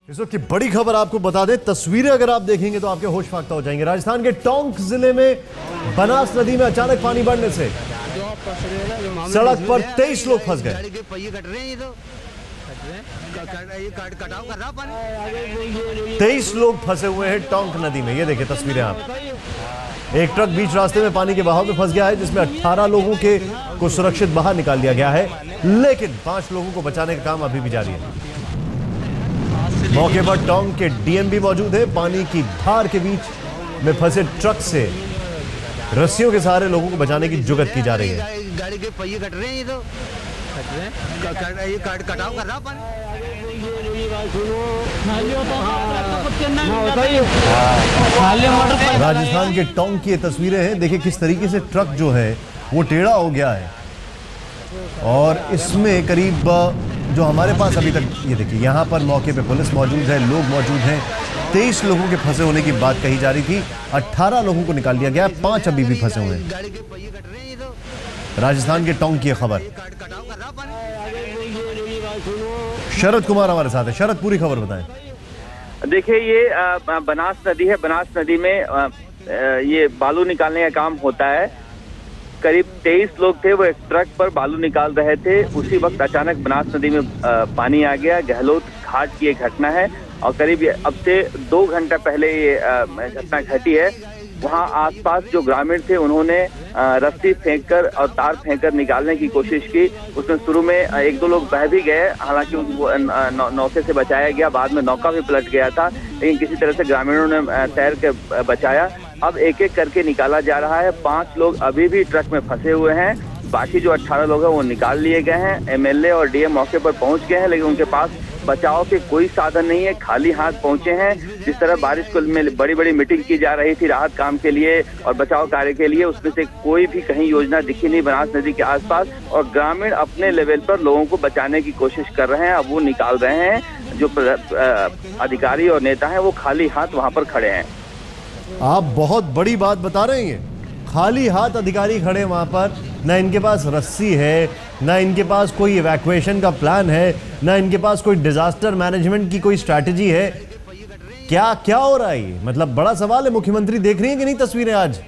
इस वक्त की बड़ी खबर आपको बता दें, तस्वीरें अगर आप देखेंगे तो आपके होश फाख्ता हो जाएंगे। राजस्थान के टोंक जिले में बनास नदी में अचानक पानी बढ़ने से सड़क पर 23 लोग फंस गए। 23 लोग फंसे हुए हैं टोंक नदी में। ये देखिए तस्वीरें आप। एक ट्रक बीच रास्ते में पानी के बहाव में फंस गया है, जिसमें 18 लोगों को सुरक्षित बाहर निकाल लिया गया है, लेकिन 5 लोगों को बचाने का काम अभी भी जारी है। मौके पर टोंक के डीएम भी मौजूद है। पानी की धार के बीच में फंसे ट्रक से रस्सियों के सहारे लोगों को बचाने की जुगत की जा रही है। गाड़ी के पहिए कट रहे हैं, ये तो कटाव कर रहा पानी। राजस्थान के टोंक की ये तस्वीरें हैं। देखिए किस तरीके से ट्रक जो है वो टेढ़ा हो गया है, और इसमें करीब जो हमारे पास अभी तक, ये देखिए यहाँ पर मौके पे पुलिस मौजूद है, लोग मौजूद हैं। 23 लोगों के फंसे होने की बात कही जा रही थी, 18 लोगों को निकाल लिया गया, 5 अभी भी फंसे हुए हैं। राजस्थान के टोंक की खबर। शरद कुमार हमारे साथ है। शरद, पूरी खबर बताएं। देखिए ये बनास नदी है। बनास नदी में ये बालू निकालने का काम होता है। करीब 23 लोग थे, वो एक ट्रक पर बालू निकाल रहे थे। उसी वक्त अचानक बनास नदी में पानी आ गया। गहलोत घाट की एक घटना है, और करीब अब से 2 घंटा पहले ये घटना घटी है। वहाँ आसपास जो ग्रामीण थे उन्होंने रस्सी फेंककर और तार फेंककर निकालने की कोशिश की। उसमें शुरू में 1-2 लोग बह भी गए, हालांकि नौके से बचाया गया। बाद में नौका भी पलट गया था, लेकिन किसी तरह से ग्रामीणों ने तैर के बचाया। अब एक एक करके निकाला जा रहा है। 5 लोग अभी भी ट्रक में फंसे हुए हैं। बाकी जो 18 लोग हैं वो निकाल लिए गए हैं। एमएलए और डीएम मौके पर पहुंच गए हैं, लेकिन उनके पास बचाव के कोई साधन नहीं है, खाली हाथ पहुंचे हैं। जिस तरह बारिश को में बड़ी बड़ी मीटिंग की जा रही थी राहत काम के लिए और बचाव कार्य के लिए, उसमें से कोई भी कहीं योजना दिखी नहीं बनास नदी के आसपास। और ग्रामीण अपने लेवल पर लोगों को बचाने की कोशिश कर रहे हैं। अब वो निकाल रहे हैं। जो अधिकारी और नेता हैं वो खाली हाथ वहां पर खड़े हैं। आप बहुत बड़ी बात बता रहे हैं। खाली हाथ अधिकारी खड़े वहां पर, ना इनके पास रस्सी है, ना इनके पास कोई इवैक्यूएशन का प्लान है, ना इनके पास कोई डिजास्टर मैनेजमेंट की कोई स्ट्रैटेजी है। क्या हो रहा है? मतलब बड़ा सवाल है। मुख्यमंत्री देख रही है कि नहीं तस्वीरें आज?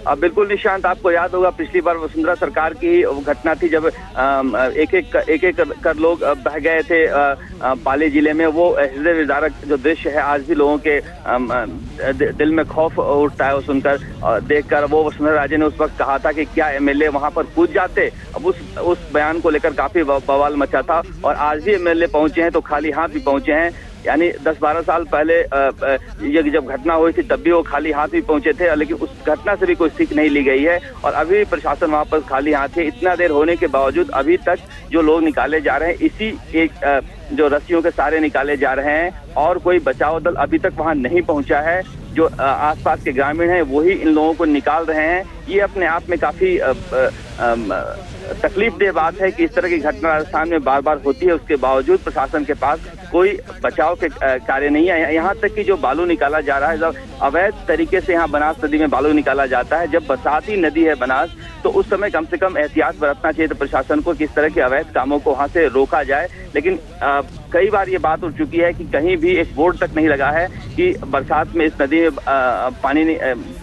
अब बिल्कुल निशांत, आपको याद होगा पिछली बार वसुंधरा सरकार की घटना थी, जब एक एक कर लोग बह गए थे पाली जिले में। वो हृदय विदारक जो दृश्य है, आज भी लोगों के दिल में खौफ उठता है वो सुनकर, देखकर। वो वसुंधरा राजे ने उस वक्त कहा था कि क्या एमएलए वहां पर कूद जाते। अब उस बयान को लेकर काफी बवाल मचा था, और आज भी एमएलए पहुंचे हैं तो खाली हाथ भी पहुंचे हैं। यानी 10-12 साल पहले ये जब घटना हुई थी तब भी वो खाली हाथ भी पहुंचे थे, लेकिन उस घटना से भी कोई सीख नहीं ली गई है, और अभी भी प्रशासन वहां पर खाली हाथ है। इतना देर होने के बावजूद अभी तक जो लोग निकाले जा रहे हैं, इसी एक जो रस्सियों के सहारे निकाले जा रहे हैं, और कोई बचाव दल अभी तक वहां नहीं पहुंचा है। जो आसपास के ग्रामीण हैं वही इन लोगों को निकाल रहे हैं। ये अपने आप में काफी तकलीफदेह बात है कि इस तरह की घटना राजस्थान में बार बार होती है, उसके बावजूद प्रशासन के पास कोई बचाव के कार्य नहीं है। यहाँ तक कि जो बालू निकाला जा रहा है, जब अवैध तरीके से यहाँ बनास नदी में बालू निकाला जाता है, जब बरसाती नदी है बनास, तो उस समय कम से कम एहतियात बरतना चाहिए तो प्रशासन को, किस तरह के अवैध कामों को वहाँ से रोका जाए। लेकिन कई बार ये बात उठ चुकी है कि कहीं भी एक बोर्ड तक नहीं लगा है कि बरसात में इस नदी में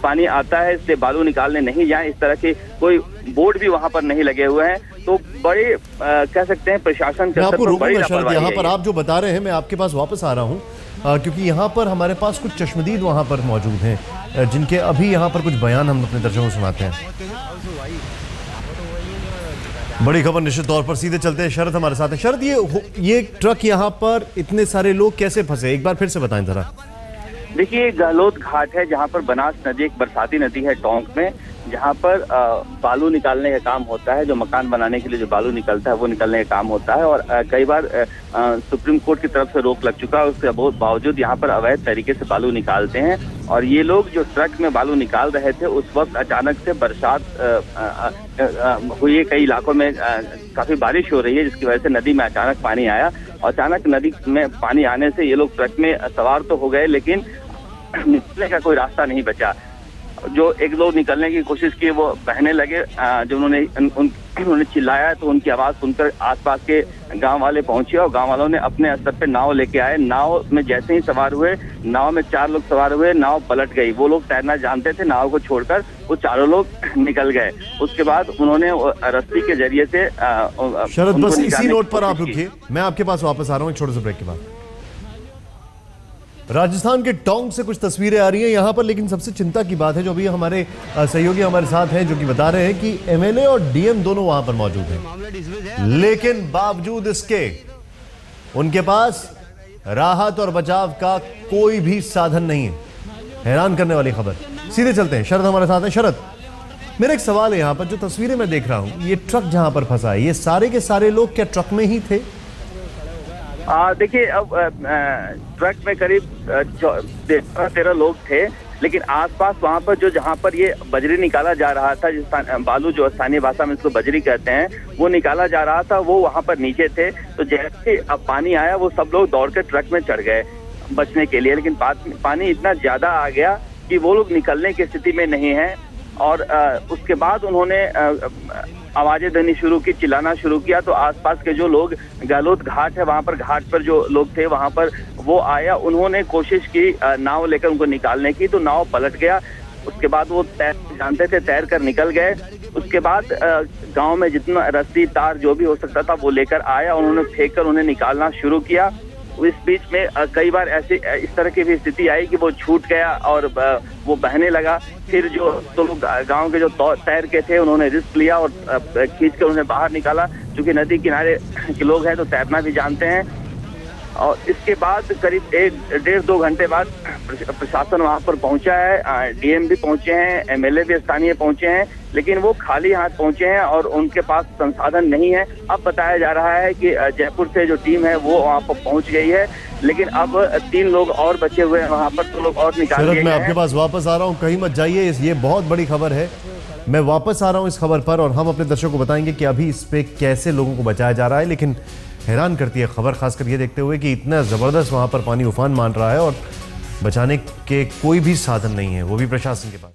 पानी आता है, इसलिए बालू निकालने नहीं जाए। इस तरह के कोई बोर्ड भी वहां पर नहीं लगे हुए हैं। तो बड़े कह सकते हैं प्रशासन के स्तर पर बड़ी लापरवाही है। यहाँ पर आप जो बता रहे हैं, मैं आपके पास वापस आ रहा हूँ, क्योंकि यहाँ पर हमारे पास कुछ चश्मदीद वहाँ पर मौजूद हैं, जिनके अभी यहाँ पर कुछ बयान हम अपने दर्शकों को सुनाते हैं। बड़ी खबर निश्चित तौर पर। सीधे चलते हैं, शरद हमारे साथ है। शरद, ये ट्रक यहाँ पर इतने सारे लोग कैसे फंसे, एक बार फिर से बताएं जरा। देखिए गहलोत घाट है, जहाँ पर बनास नदी एक बरसाती नदी है टोंक में, जहाँ पर बालू निकालने का काम होता है। जो मकान बनाने के लिए जो बालू निकलता है वो निकलने का काम होता है, और कई बार सुप्रीम कोर्ट की तरफ से रोक लग चुका है। उसके बावजूद यहाँ पर अवैध तरीके से बालू निकालते हैं। और ये लोग जो ट्रक में बालू निकाल रहे थे, उस वक्त अचानक से बरसात हुई है। कई इलाकों में काफी बारिश हो रही है, जिसकी वजह से नदी में अचानक पानी आया। अचानक नदी में पानी आने से ये लोग ट्रक में सवार तो हो गए, लेकिन निकलने का कोई रास्ता नहीं बचा। जो एक लोग निकलने की कोशिश की वो बहने लगे। जो उन्होंने चिल्लाया तो उनकी आवाज सुनकर आसपास के गांव वाले पहुंचे और गांव वालों ने अपने स्तर पे नाव लेके आए। नाव में जैसे ही सवार हुए, नाव में 4 लोग सवार हुए, नाव पलट गई। वो लोग तैरना जानते थे, नाव को छोड़कर वो चारों लोग निकल गए। उसके बाद उन्होंने रस्सी के जरिए से शरद, बस इसी नोट पर आप रुकिए, मैं आपके पास वापस आ रहा हूं एक छोटे से ब्रेक के बाद। राजस्थान के टोंक से कुछ तस्वीरें आ रही हैं यहां पर, लेकिन सबसे चिंता की बात है जो अभी हमारे सहयोगी हमारे साथ हैं जो कि बता रहे हैं कि एमएलए और डीएम दोनों वहां पर मौजूद हैं, लेकिन बावजूद इसके उनके पास राहत और बचाव का कोई भी साधन नहीं है। हैरान करने वाली खबर। सीधे चलते हैं, शरद हमारे साथ है। शरद, मेरा एक सवाल है, यहां पर जो तस्वीरें मैं देख रहा हूं, ये ट्रक जहां पर फंसा है, ये सारे के सारे लोग क्या ट्रक में ही थे? देखिए, अब ट्रक में करीब 13 लोग थे, लेकिन आसपास वहां पर जहां पर ये बजरी निकाला जा रहा था, बालू जो स्थानीय भाषा में इसको बजरी कहते हैं, वो निकाला जा रहा था, वो वहां पर नीचे थे। तो जैसे अब पानी आया वो सब लोग दौड़ कर ट्रक में चढ़ गए बचने के लिए, लेकिन पानी इतना ज्यादा आ गया कि वो लोग निकलने की स्थिति में नहीं है। और उसके बाद उन्होंने आवाजें देनी शुरू की, चिल्लाना शुरू किया। तो आसपास के जो लोग, गहलोत घाट है, वहां पर घाट पर जो लोग थे वहां पर वो आया, उन्होंने कोशिश की नाव लेकर उनको निकालने की, तो नाव पलट गया। उसके बाद वो जानते थे, तैर कर निकल गए। उसके बाद गांव में जितना रस्सी तार जो भी हो सकता था वो लेकर आया, उन्होंने फेंक कर उन्हें निकालना शुरू किया। इस बीच में कई बार इस तरह की भी स्थिति आई कि वो छूट गया और वो बहने लगा। फिर जो तो लोग गांव के जो तैर के थे उन्होंने रिस्क लिया और खींच कर उन्हें बाहर निकाला। क्योंकि नदी किनारे के लोग हैं तो तैरना भी जानते हैं। और इसके बाद करीब 1-1.5-2 घंटे बाद प्रशासन वहां पर पहुंचा है, डीएम भी पहुंचे हैं, एमएलए भी स्थानीय पहुंचे हैं, लेकिन वो खाली हाथ पहुंचे हैं और उनके पास संसाधन नहीं है। अब बताया जा रहा है कि जयपुर से जो टीम है वो वहां पर पहुंच गई है, लेकिन अब 3 लोग और बचे हुए हैं वहां पर, 2 लोग और निकाल दिए गए हैं। मैं आपके पास वापस आ रहा हूँ, कहीं मत जाइए, ये बहुत बड़ी खबर है। मैं वापस आ रहा हूँ इस खबर पर और हम अपने दर्शकों को बताएंगे कि अभी इस पे कैसे लोगों को बचाया जा रहा है। लेकिन हैरान करती है खबर, खासकर ये देखते हुए कि इतना ज़बरदस्त वहाँ पर पानी उफान मान रहा है और बचाने के कोई भी साधन नहीं है, वो भी प्रशासन के पास।